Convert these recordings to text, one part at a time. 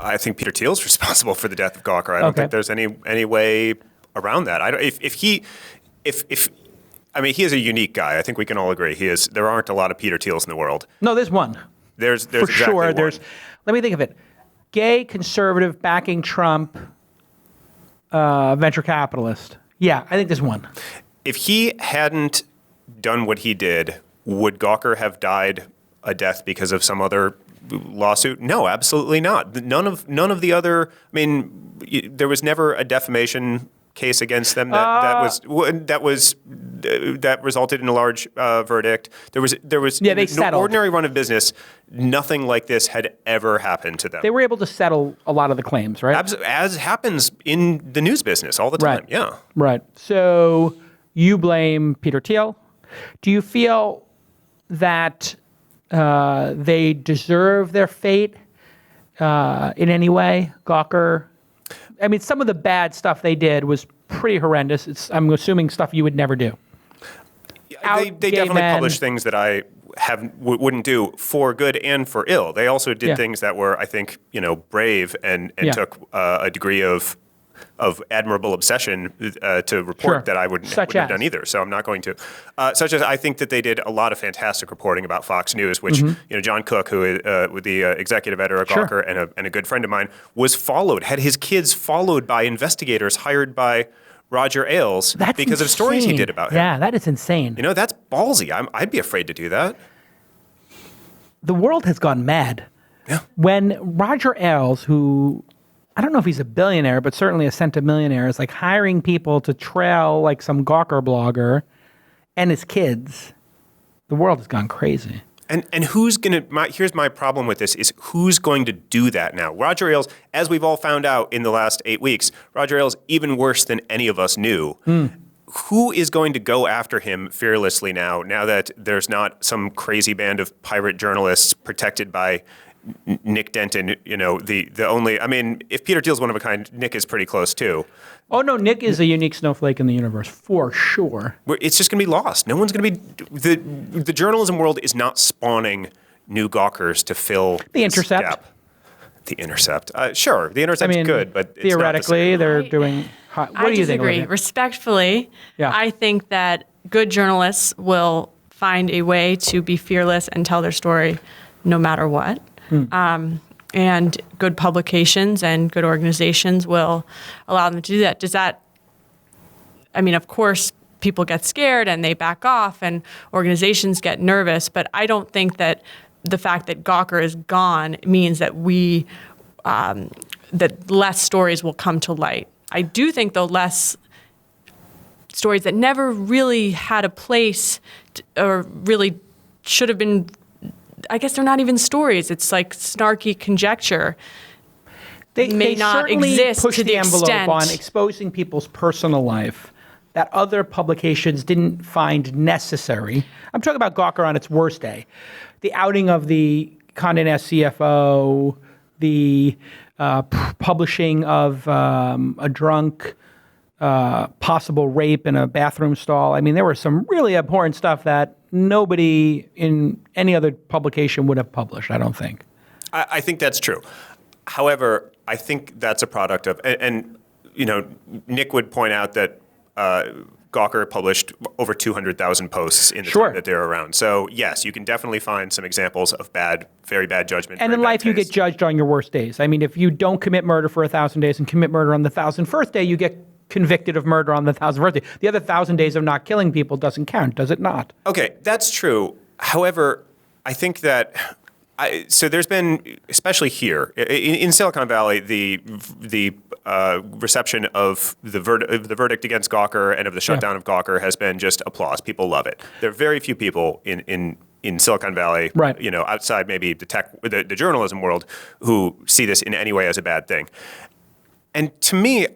I think Peter Tiel's responsible for the death of Gawker. I don't think there's any way around that. I don't, if he is a unique guy. I think we can all agree he is. There aren't a lot of Peter Tiels in the world. No, there's one. There's for exactly sure. one. Let me think of it. Gay conservative backing Trump, venture capitalist. Yeah, I think there's one. If he hadn't done what he did, would Gawker have died a death because of some other lawsuit? No, absolutely not. None of the other. I mean, there was never a defamation case against them that resulted in a large verdict. There was they settled. Ordinary run of business. Nothing like this had ever happened to them. They were able to settle a lot of the claims, right? As happens in the news business all the time. Right. Yeah. Right. So you blame Peter Tiel. Do you feel that they deserve their fate in any way, Gawker? I mean, some of the bad stuff they did was pretty horrendous. I'm assuming stuff you would never do. They definitely published things that I wouldn't do for good and for ill. They also did things that were, I think, brave and took a degree of admirable obsession to report that I wouldn't have done either. So I'm not going to. Such as I think that they did a lot of fantastic reporting about Fox News, which John Cook, who with the executive editor at Gawker and a good friend of mine, had his kids followed by investigators hired by Roger Ailes because of stories he did about him. Yeah, that is insane. That's ballsy. I'd be afraid to do that. The world has gone mad. Yeah. When Roger Ailes, who I don't know if he's a billionaire, but certainly a centimillionaire, is like hiring people to trail like some Gawker blogger and his kids, the world has gone crazy. And who's going to, here's my problem with this, is who's going to do that now? Roger Ailes, as we've all found out in the last 8 weeks, Roger Ailes even worse than any of us knew. Who is going to go after him fearlessly now that there's not some crazy band of pirate journalists protected by Nick Denton, the only, I mean, if Peter Thiel's one of a kind, Nick is pretty close too. Oh no, Nick is a unique snowflake in the universe, for sure. It's just going to be lost. No one's going to be, the journalism world is not spawning new Gawkers to fill The Intercept. Gap. The Intercept. Sure, the Intercept's good, but it's theoretically, they're doing, what do you think? I disagree. Respectfully, I think that good journalists will find a way to be fearless and tell their story no matter what. And good publications and good organizations will allow them to do that. Of course, people get scared and they back off and organizations get nervous, but I don't think that the fact that Gawker is gone means that that less stories will come to light. I do think, though, less stories that never really had a place or really should have been, I guess they're not even stories. It's like snarky conjecture. They not exist push to the envelope extent on exposing people's personal life that other publications didn't find necessary. I'm talking about Gawker on its worst day. The outing of the Condé Nast CFO, the publishing of a drunk possible rape in a bathroom stall. I mean, there was some really abhorrent stuff that nobody in any other publication would have published, I don't think. I think that's true. However, I think that's a product of, and Nick would point out that Gawker published over 200,000 posts in the time that they're around. So yes, you can definitely find some examples of very bad judgment. And in life, you get judged on your worst days. I mean, if you don't commit murder for 1,000 days and commit murder on the 1,001st day, you get convicted of murder on the 1,001st day. The other 1,000 days of not killing people doesn't count, does it not? Okay, that's true. However, I think that so there's been, especially here in Silicon Valley, the reception of the verdict against Gawker and of the shutdown of Gawker has been just applause. People love it. There are very few people in Silicon Valley, outside maybe the journalism world, who see this in any way as a bad thing. And to me,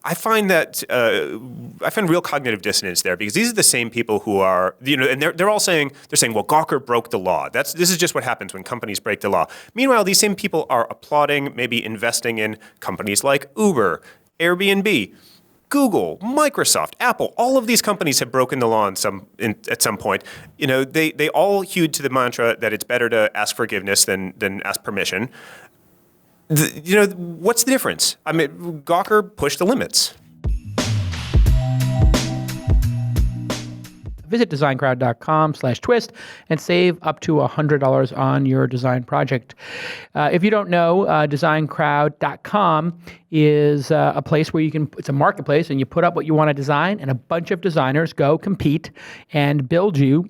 I find real cognitive dissonance there, because these are the same people who are, and they're all saying, well, Gawker broke the law. This is just what happens when companies break the law. Meanwhile, these same people are applauding, maybe investing in companies like Uber, Airbnb, Google, Microsoft, Apple. All of these companies have broken the law at some point. They all hewed to the mantra that it's better to ask forgiveness than ask permission. what's the difference? I mean, Gawker pushed the limits. Visit designcrowd.com/twist and save up to $100 on your design project. If you don't know, designcrowd.com is a place where it's a marketplace, and you put up what you want to design, and a bunch of designers go compete and build you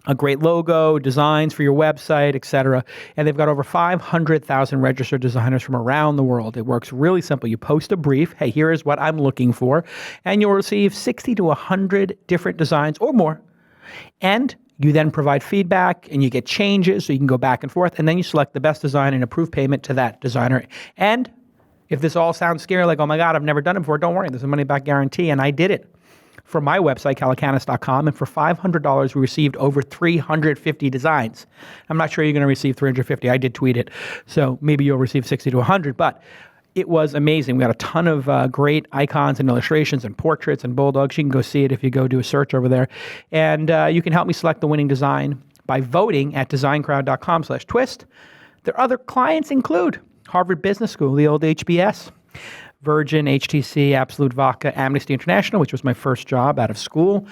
a great logo, designs for your website, etc. And they've got over 500,000 registered designers from around the world. It works really simple. You post a brief, hey, here is what I'm looking for, and you'll receive 60 to 100 different designs or more. And you then provide feedback, and you get changes, so you can go back and forth, and then you select the best design and approve payment to that designer. And if this all sounds scary, like, oh my God, I've never done it before, don't worry, there's a money-back guarantee, and I did it for my website, calacanis.com, and for $500, we received over 350 designs. I'm not sure you're going to receive 350. I did tweet it, so maybe you'll receive 60 to 100, but it was amazing. We got a ton of great icons and illustrations and portraits and bulldogs. You can go see it if you go do a search over there. And you can help me select the winning design by voting at designcrowd.com/twist. Their other clients include Harvard Business School, the old HBS, Virgin, HTC, Absolute Vodka, Amnesty International, which was my first job out of school,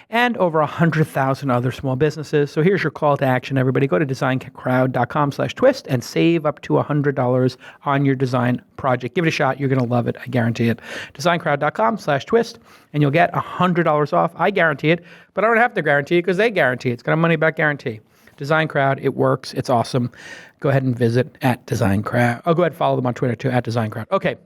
and over 100,000 other small businesses. So here's your call to action, everybody. Go to designcrowd.com/twist and save up to $100 on your design project. Give it a shot. You're going to love it. I guarantee it. Designcrowd.com/twist, and you'll get $100 off. I guarantee it, but I don't have to guarantee it because they guarantee it. It's got a money-back guarantee. Design Crowd, it works. It's awesome. Go ahead and visit at Design Crowd. Oh, go ahead and follow them on Twitter too, at Design Crowd. Okay.